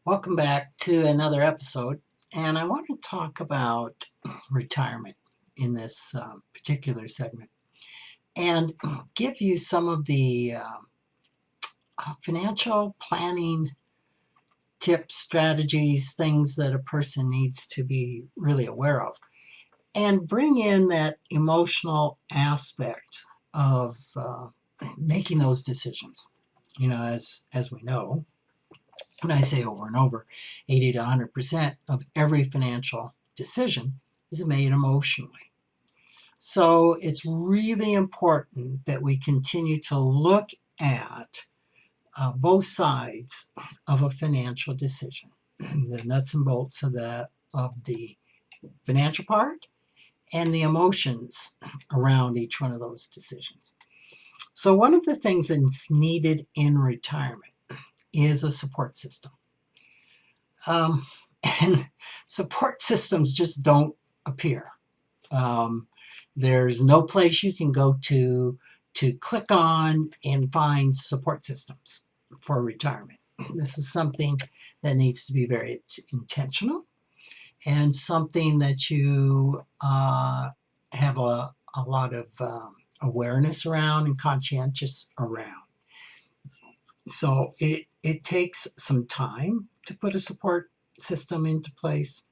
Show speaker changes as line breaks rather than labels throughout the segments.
Welcome back to another episode, and I want to talk about retirement in this particular segment and give you some of the financial planning tips, strategies, things that a person needs to be really aware of, and bring in that emotional aspect of making those decisions. As we know, and I say over and over, 80 to 100% of every financial decision is made emotionally. So it's really important that we continue to look at both sides of a financial decision, the nuts and bolts of the financial part and the emotions around each one of those decisions. So one of the things that's needed in retirement is a support system. And support systems just don't appear. There's no place you can go to click on and find support systems for retirement. This is something that needs to be very intentional and something that you have a lot of awareness around and conscientious around. So it takes some time to put a support system into place,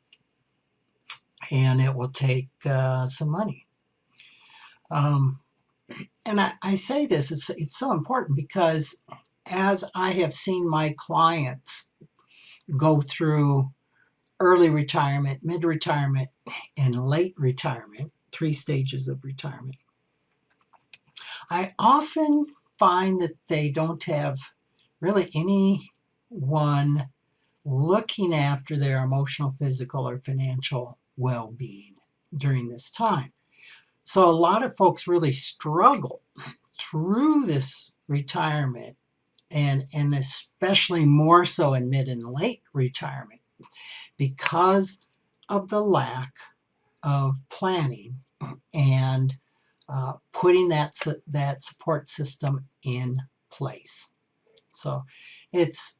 and it will take some money. And I say this, it's so important because as I have seen my clients go through early retirement, mid-retirement, and late retirement, 3 stages of retirement, I often find that they don't have really anyone looking after their emotional, physical, or financial well-being during this time. So a lot of folks really struggle through this retirement, and especially more so in mid and late retirement, because of the lack of planning and putting that support system in place. So it's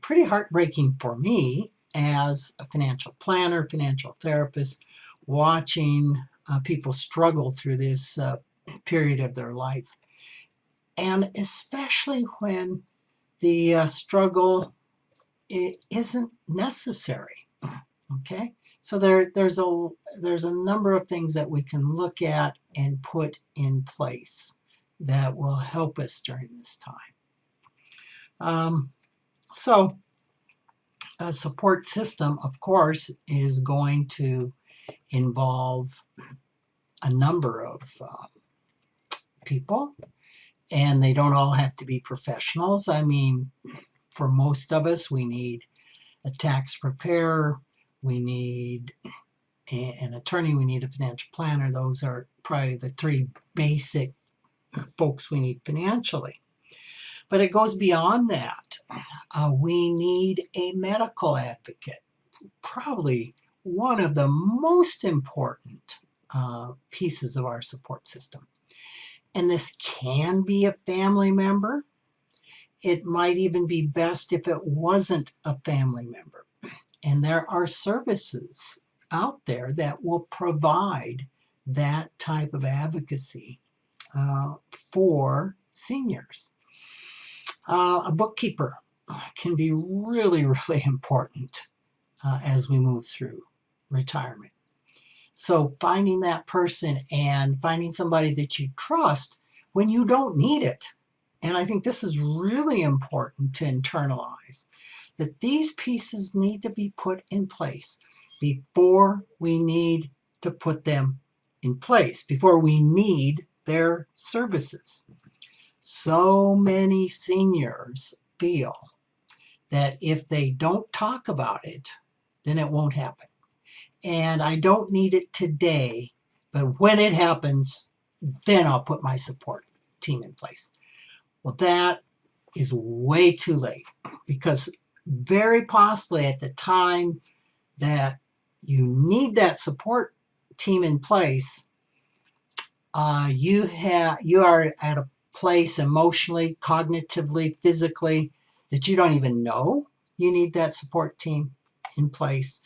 pretty heartbreaking for me as a financial planner, financial therapist, watching people struggle through this period of their life. And especially when the struggle isn't necessary. Okay? So there's a number of things that we can look at and put in place that will help us during this time. So a support system, of course, is going to involve a number of people, and they don't all have to be professionals. I mean, for most of us, we need a tax preparer, we need an attorney, we need a financial planner. Those are probably the 3 basic folks we need financially. But it goes beyond that. We need a medical advocate, probably one of the most important pieces of our support system. And this can be a family member. It might even be best if it wasn't a family member. And there are services out there that will provide that type of advocacy for seniors. A bookkeeper can be really, really important as we move through retirement. So finding that person and finding somebody that you trust when you don't need it. And I think this is really important to internalize, that these pieces need to be put in place before we need to put them in place, before we need their services. So many seniors feel that if they don't talk about it, then it won't happen. And I don't need it today, but when it happens, then I'll put my support team in place. Well, that is way too late, because very possibly at the time that you need that support team in place, you are at a place emotionally, cognitively, physically that you don't even know you need that support team in place,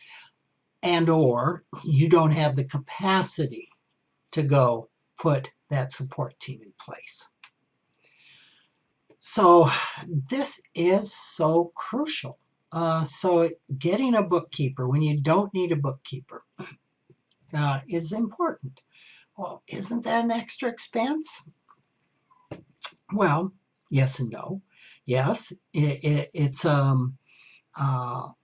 and or you don't have the capacity to go put that support team in place. So this is so crucial. So getting a bookkeeper when you don't need a bookkeeper is important. Well, isn't that an extra expense? Well, yes and no. Yes, it's a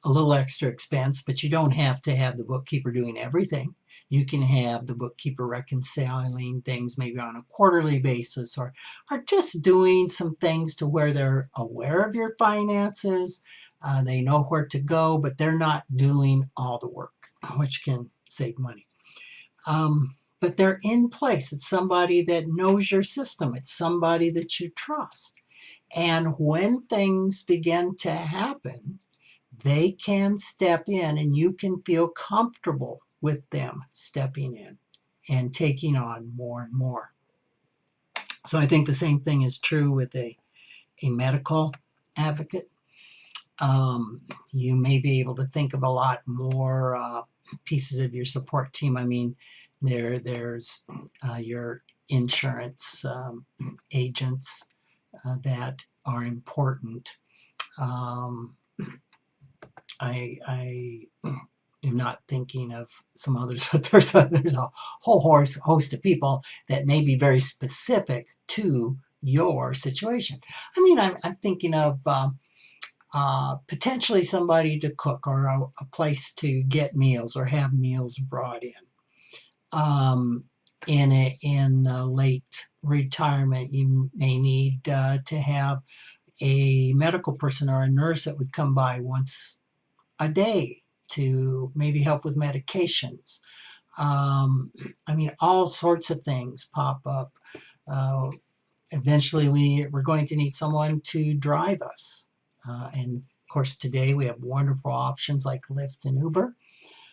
little extra expense, but you don't have to have the bookkeeper doing everything. You can have the bookkeeper reconciling things maybe on a quarterly basis, or just doing some things to where they're aware of your finances. They know where to go, but they're not doing all the work, which can save money. But they're in place. It's somebody that knows your system. It's somebody that you trust. And when things begin to happen, they can step in and you can feel comfortable with them stepping in and taking on more and more. So I think the same thing is true with a medical advocate. You may be able to think of a lot more pieces of your support team. I mean, there's your insurance agents that are important. I am not thinking of some others, but there's a whole host of people that may be very specific to your situation. I mean, I'm thinking of potentially somebody to cook, or a place to get meals or have meals brought in. In late retirement, you may need to have a medical person or a nurse that would come by once a day to maybe help with medications. I mean, all sorts of things pop up. Eventually, we're going to need someone to drive us. And of course, today we have wonderful options like Lyft and Uber.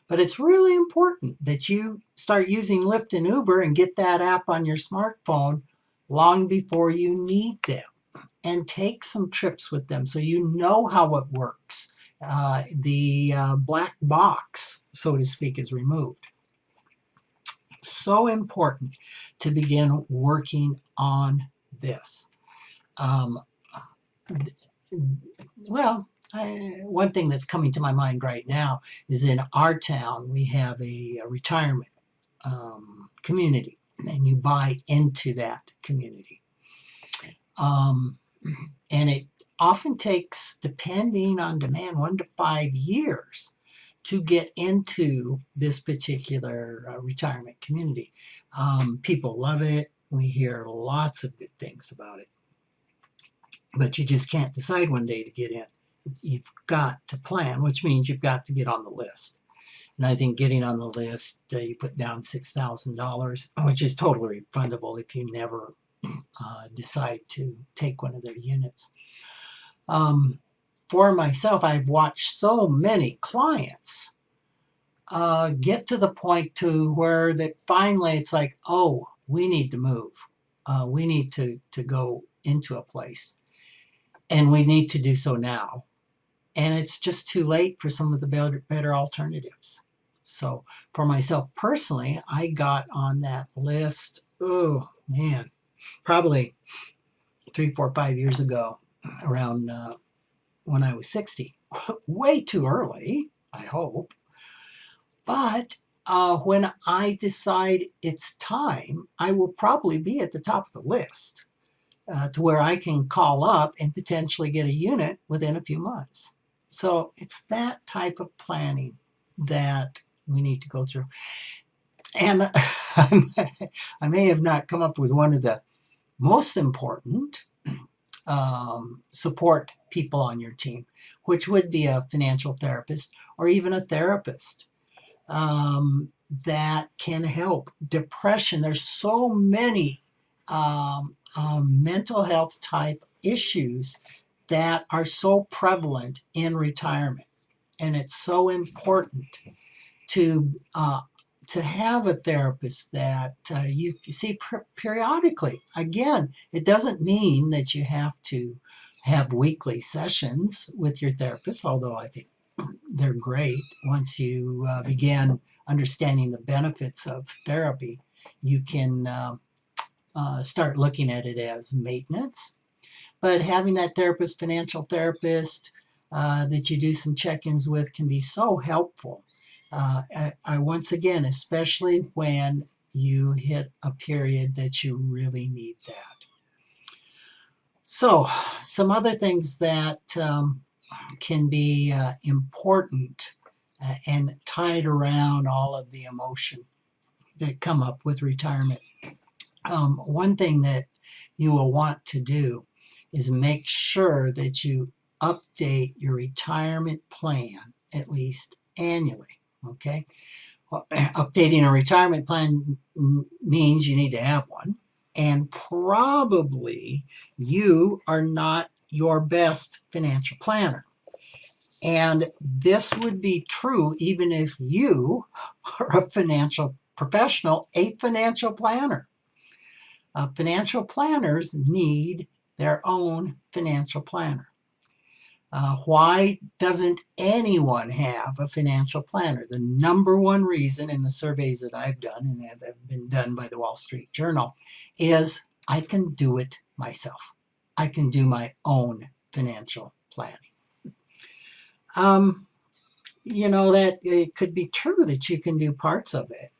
But it's really important that you start using Lyft and Uber and get that app on your smartphone long before you need them. And take some trips with them so you know how it works. The black box, so to speak, is removed. So important to begin working on this. One thing that's coming to my mind right now is in our town, we have a retirement community, and you buy into that community. And it often takes, depending on demand, 1 to 5 years to get into this particular retirement community. People love it. We hear lots of good things about it. But you just can't decide one day to get in. You've got to plan, which means you've got to get on the list. And I think getting on the list, you put down $6,000, which is totally refundable if you never decide to take one of their units. For myself, I've watched so many clients get to the point to where that finally it's like, oh, we need to move. We need to go into a place. And we need to do so now. And it's just too late for some of the better alternatives. So for myself personally, I got on that list, oh man, probably 3, 4, 5 years ago, around when I was 60. Way too early, I hope. But when I decide it's time, I will probably be at the top of the list to where I can call up and potentially get a unit within a few months. So it's that type of planning that we need to go through. And I may have not come up with one of the most important support people on your team, which would be a financial therapist or even a therapist that can help. Depression, there's so many mental health type issues that are so prevalent in retirement. And it's so important to have a therapist that you see periodically. Again, it doesn't mean that you have to have weekly sessions with your therapist, although I think they're great. Once you begin understanding the benefits of therapy, you can start looking at it as maintenance. But having that therapist, financial therapist, that you do some check-ins with can be so helpful. I once again, especially when you hit a period that you really need that. So, some other things that can be important and tied around all of the emotion that come up with retirement. One thing that you will want to do is make sure that you update your retirement plan at least annually. Okay, well, updating a retirement plan means you need to have one, and probably you are not your best financial planner. And this would be true even if you are a financial professional, a financial planner. Financial planners need their own financial planner. Why doesn't anyone have a financial planner? The number one reason in the surveys that I've done and that have been done by the Wall Street Journal is I can do it myself. I can do my own financial planning. That it could be true that you can do parts of it.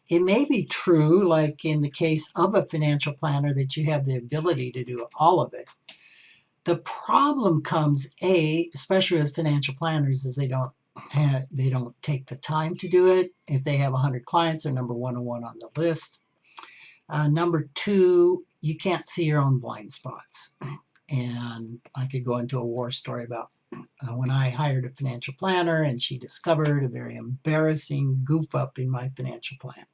It may be true, like in the case of a financial planner, that you have the ability to do all of it. The problem comes, especially with financial planners, is they don't take the time to do it. If they have 100 clients, they're number 101 on the list. Number two, you can't see your own blind spots. And I could go into a war story about when I hired a financial planner and she discovered a very embarrassing goof up in my financial plan.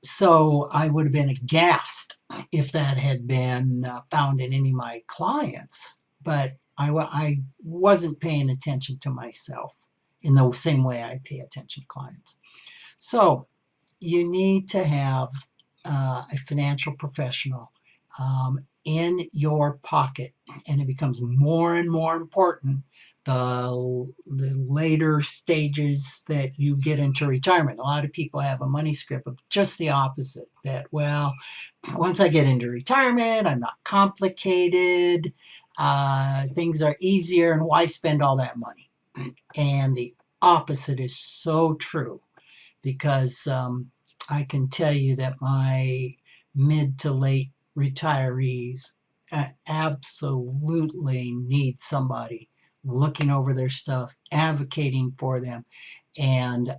So I would have been aghast if that had been found in any of my clients, but I wasn't paying attention to myself in the same way I pay attention to clients. So you need to have a financial professional in your pocket, and it becomes more and more important the later stages that you get into retirement. A lot of people have a money script of just the opposite, that, well, once I get into retirement, I'm not complicated, things are easier, and why spend all that money? And the opposite is so true, because I can tell you that my mid to late retirees absolutely need somebody looking over their stuff, advocating for them, and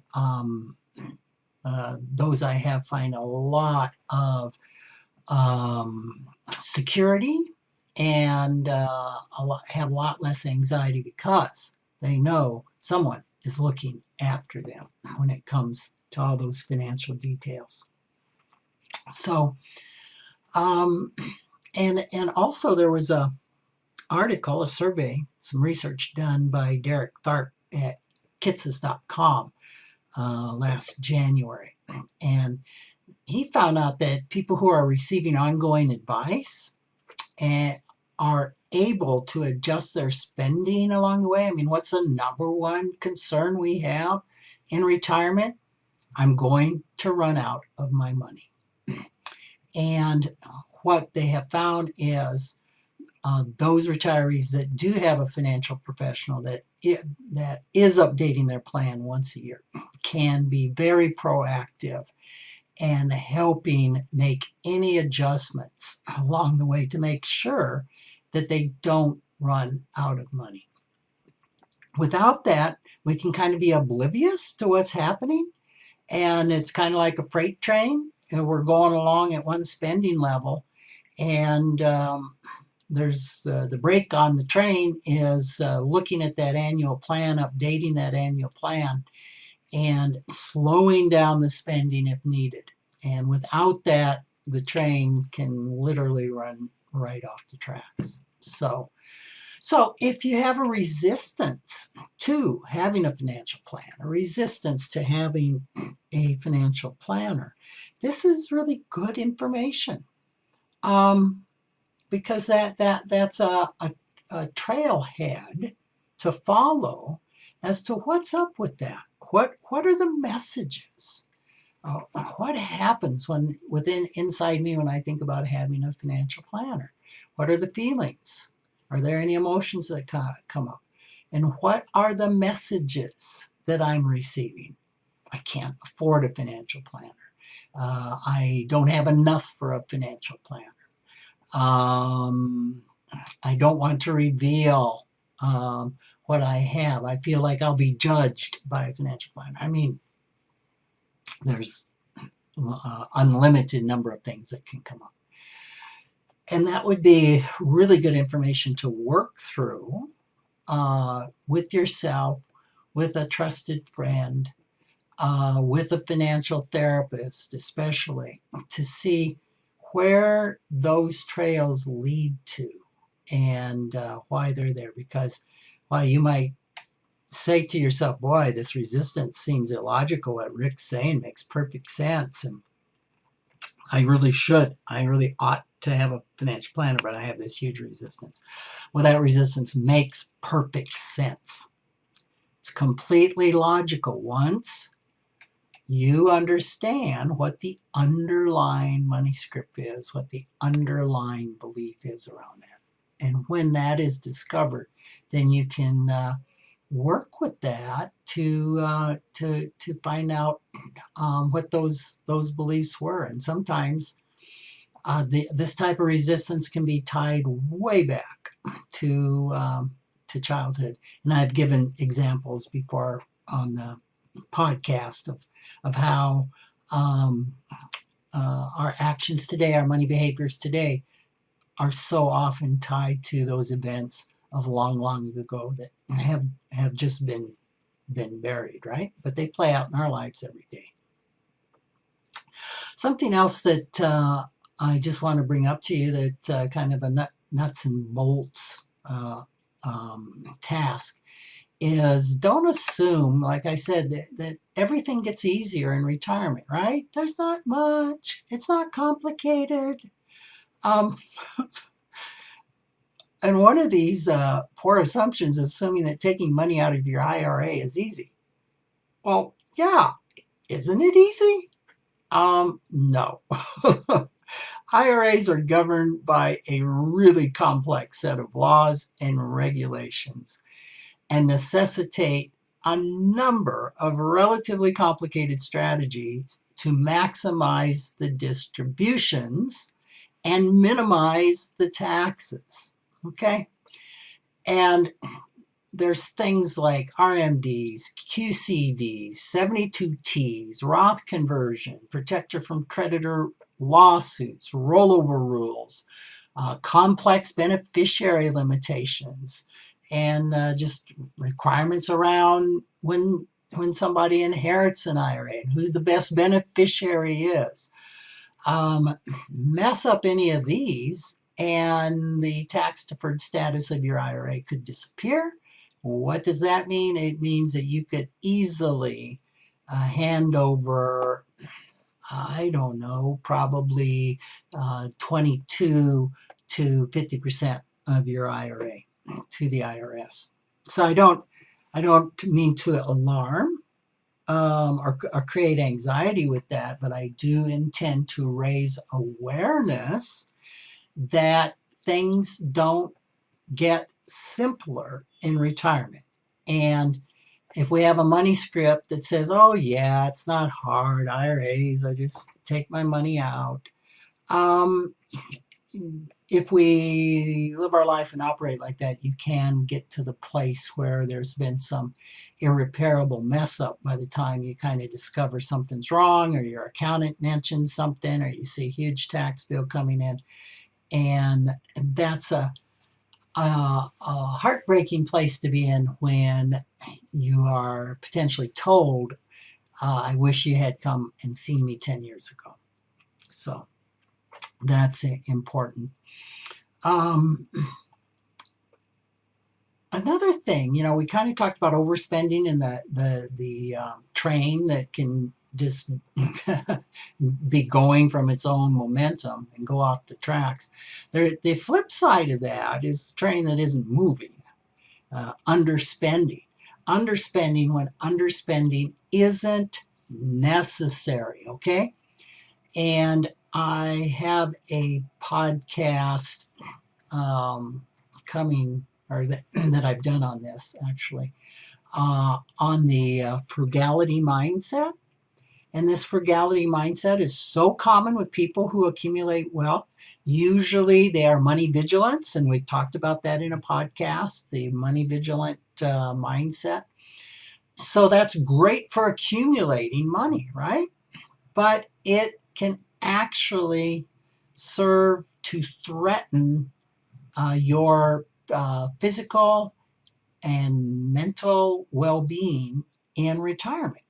those I have find a lot of security and have a lot less anxiety because they know someone is looking after them when it comes to all those financial details. So, and also there was a survey, some research done by Derek Tharp at kitces.com last January. And he found out that people who are receiving ongoing advice and are able to adjust their spending along the way. I mean, what's the number one concern we have in retirement? I'm going to run out of my money. And what they have found is those retirees that do have a financial professional that is updating their plan once a year can be very proactive and helping make any adjustments along the way to make sure that they don't run out of money. Without that, we can kind of be oblivious to what's happening, and it's kind of like a freight train, and we're going along at one spending level, and there's the brake on the train is looking at that annual plan, updating that annual plan, and slowing down the spending if needed. And without that, the train can literally run right off the tracks. So if you have a resistance to having a financial plan, a resistance to having a financial planner, this is really good information. because that's a trailhead to follow as to what's up with that. What are the messages? What happens inside me when I think about having a financial planner? What are the feelings? Are there any emotions that come up? And what are the messages that I'm receiving? I can't afford a financial planner. I don't have enough for a financial planner. I don't want to reveal what I have. I feel like I'll be judged by a financial planner. I mean, there's unlimited number of things that can come up. And that would be really good information to work through with yourself, with a trusted friend, with a financial therapist, especially, to see where those trails lead to and why they're there. Because while you might say to yourself, boy, this resistance seems illogical, what Rick's saying makes perfect sense, and I really ought to have a financial planner, but I have this huge resistance. Well, that resistance makes perfect sense. It's completely logical once you understand what the underlying money script is, what the underlying belief is around that. And when that is discovered, then you can work with that to find out what those beliefs were. And sometimes this type of resistance can be tied way back to childhood. And I've given examples before on the podcast of how our actions today, our money behaviors today, are so often tied to those events of long ago that have just been buried, right? But they play out in our lives every day. Something else that I just want to bring up to you that kind of a nuts and bolts task is, don't assume, like I said, that everything gets easier in retirement, right? There's not much. It's not complicated. And one of these poor assumptions is assuming that taking money out of your IRA is easy. Well, yeah, isn't it easy? No. IRAs are governed by a really complex set of laws and regulations and necessitate a number of relatively complicated strategies to maximize the distributions and minimize the taxes. Okay? And there's things like RMDs, QCDs, 72Ts, Roth conversion, protector from creditor lawsuits, rollover rules, complex beneficiary limitations, and just requirements around when somebody inherits an IRA and who the best beneficiary is. Mess up any of these and the tax deferred status of your IRA could disappear. What does that mean? It means that you could easily hand over, I don't know, probably 22 to 50% of your IRA to the IRS. So I don't mean to alarm or create anxiety with that, but I do intend to raise awareness that things don't get simpler in retirement. And if we have a money script that says, oh yeah, it's not hard, IRAs, I just take my money out. If we live our life and operate like that, you can get to the place where there's been some irreparable mess up by the time you kind of discover something's wrong, or your accountant mentions something, or you see a huge tax bill coming in. And that's a heartbreaking place to be in when you are potentially told, I wish you had come and seen me 10 years ago. So that's important. Another thing, we kind of talked about overspending and the train that can just be going from its own momentum and go off the tracks. The flip side of that is the train that isn't moving. Underspending. Underspending when underspending isn't necessary, okay? And I have a podcast coming, or that I've done on this actually, on the frugality mindset. And this frugality mindset is so common with people who accumulate wealth. Usually they are money vigilants, and we talked about that in a podcast, the money vigilant mindset. So that's great for accumulating money, right? But it can actually serve to threaten your physical and mental well-being in retirement.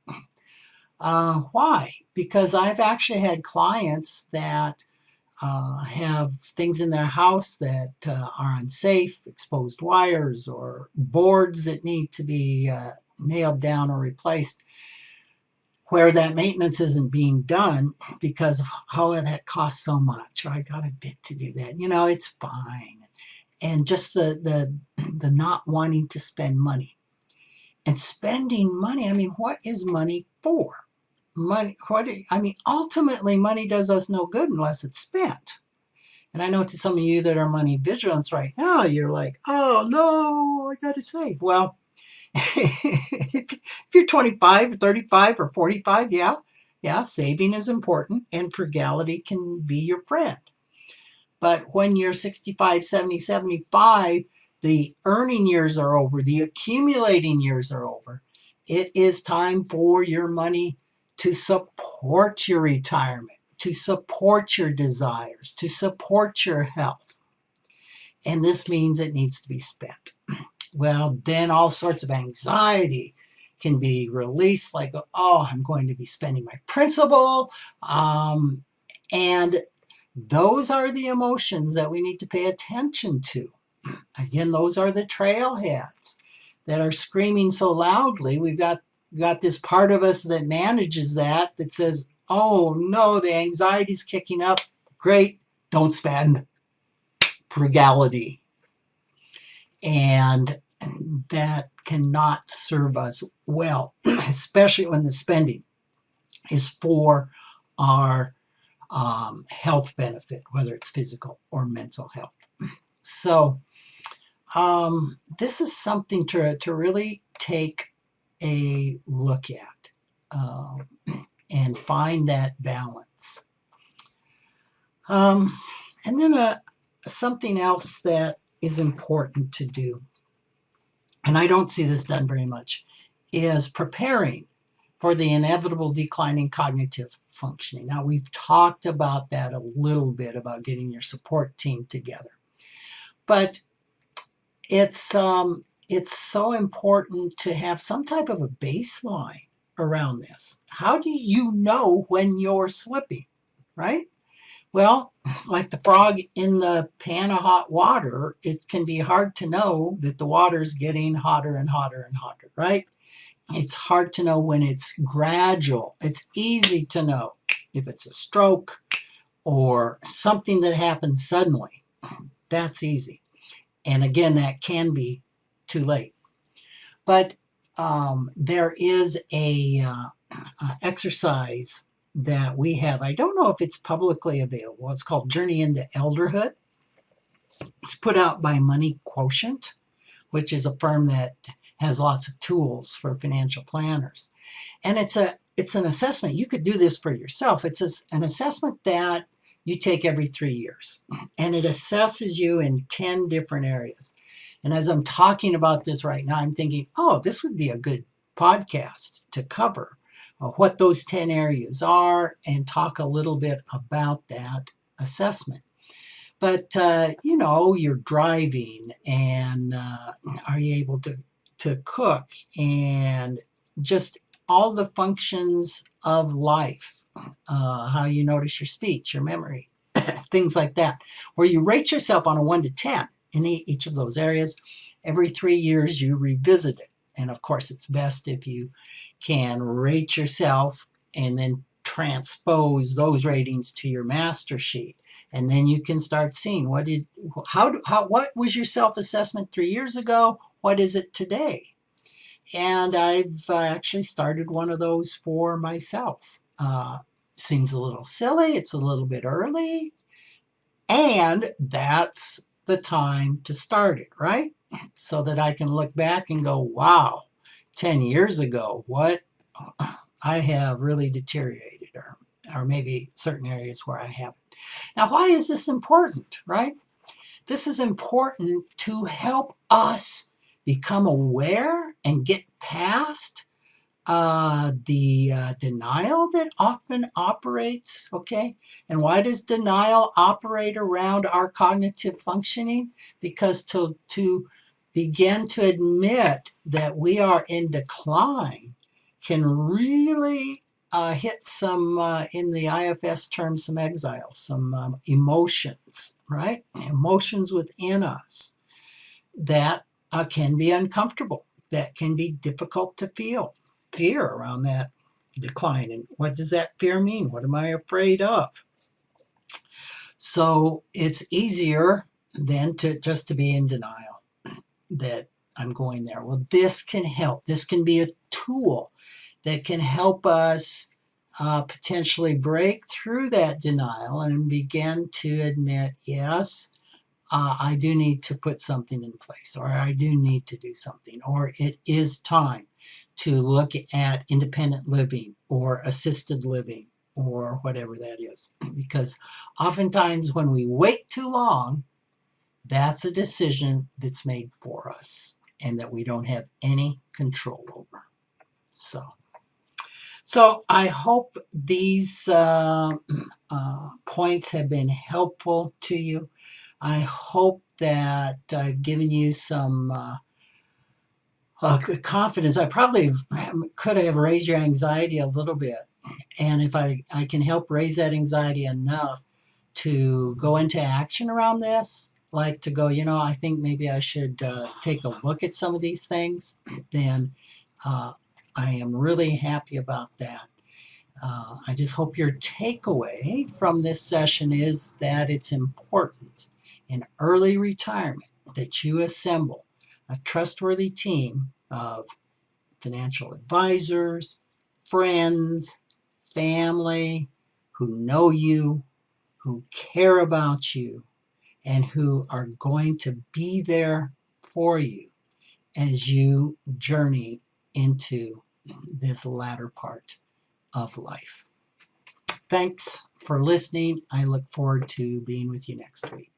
Why? Because I've actually had clients that have things in their house that are unsafe, exposed wires or boards that need to be nailed down or replaced, where that maintenance isn't being done because of how that costs so much. Or I got a bit to do that. It's fine. And just the not wanting to spend money. And spending money, what is money for? Ultimately, money does us no good unless it's spent. And I know to some of you that are money vigilants right now, you're like, oh no, I got to save. Well, if you're 25, 35, or 45, yeah, saving is important and frugality can be your friend. But when you're 65, 70, 75, the earning years are over, the accumulating years are over. It is time for your money to support your retirement, to support your desires, to support your health. And this means it needs to be spent. Well, then all sorts of anxiety can be released, like, oh, I'm going to be spending my principal. And those are the emotions that we need to pay attention to. Again, those are the trailheads that are screaming so loudly. We've got this part of us that manages that says, oh no, the anxiety's kicking up. Great, don't spend. Frugality. And that cannot serve us well, especially when the spending is for our health benefit, whether it's physical or mental health. So this is something to really take a look at and find that balance. And then something else that is important to do, and I don't see this done very much, is preparing for the inevitable decline in cognitive functioning. Now, we've talked about that a little bit, about getting your support team together. But it's so important to have some type of a baseline around this. How do you know when you're slipping, right? Well, like the frog in the pan of hot water, it can be hard to know that the water's getting hotter and hotter and hotter, right? It's hard to know when it's gradual. It's easy to know if it's a stroke or something that happens suddenly. That's easy. And again, that can be too late. But there is a exercise that we have. I don't know if it's publicly available. It's called Journey into Elderhood. It's put out by Money Quotient, which is a firm that has lots of tools for financial planners. And it's an assessment. You could do this for yourself. It's an assessment that you take every 3 years. And it assesses you in 10 different areas. And as I'm talking about this right now, I'm thinking, oh, this would be a good podcast to cover what those 10 areas are and talk a little bit about that assessment. But, you're driving, and are you able to cook, and just all the functions of life, how you notice your speech, your memory, things like that, where you rate yourself on a 1 to 10 in each of those areas. Every 3 years you revisit it. And of course, it's best if you can rate yourself and then transpose those ratings to your master sheet. And then you can start seeing what was your self-assessment 3 years ago? What is it today? And I've actually started one of those for myself. Seems a little silly. It's a little bit early. And that's the time to start it, right? So that I can look back and go, wow, 10 years ago, what I have really deteriorated, or maybe certain areas where I haven't. Now, why is this important, right? This is important to help us become aware and get past the denial that often operates, okay? And why does denial operate around our cognitive functioning? Because to begin to admit that we are in decline can really hit some, in the IFS term, some exile, some emotions, right? Emotions within us that can be uncomfortable, that can be difficult to feel. Fear around that decline. And what does that fear mean? What am I afraid of? So it's easier than to just to be in denial that I'm going there. Well, this can help. This can be a tool that can help us potentially break through that denial and begin to admit, yes, I do need to put something in place, or I do need to do something, or it is time to look at independent living or assisted living or whatever that is. Because oftentimes when we wait too long, that's a decision that's made for us and that we don't have any control over. So I hope these points have been helpful to you. I hope that I've given you some confidence. I probably could have raised your anxiety a little bit. And if I can help raise that anxiety enough to go into action around this, like to go, I think maybe I should take a look at some of these things, then I am really happy about that. I just hope your takeaway from this session is that it's important in early retirement that you assemble a trustworthy team of financial advisors, friends, family who know you, who care about you, and who are going to be there for you as you journey into this latter part of life. Thanks for listening. I look forward to being with you next week.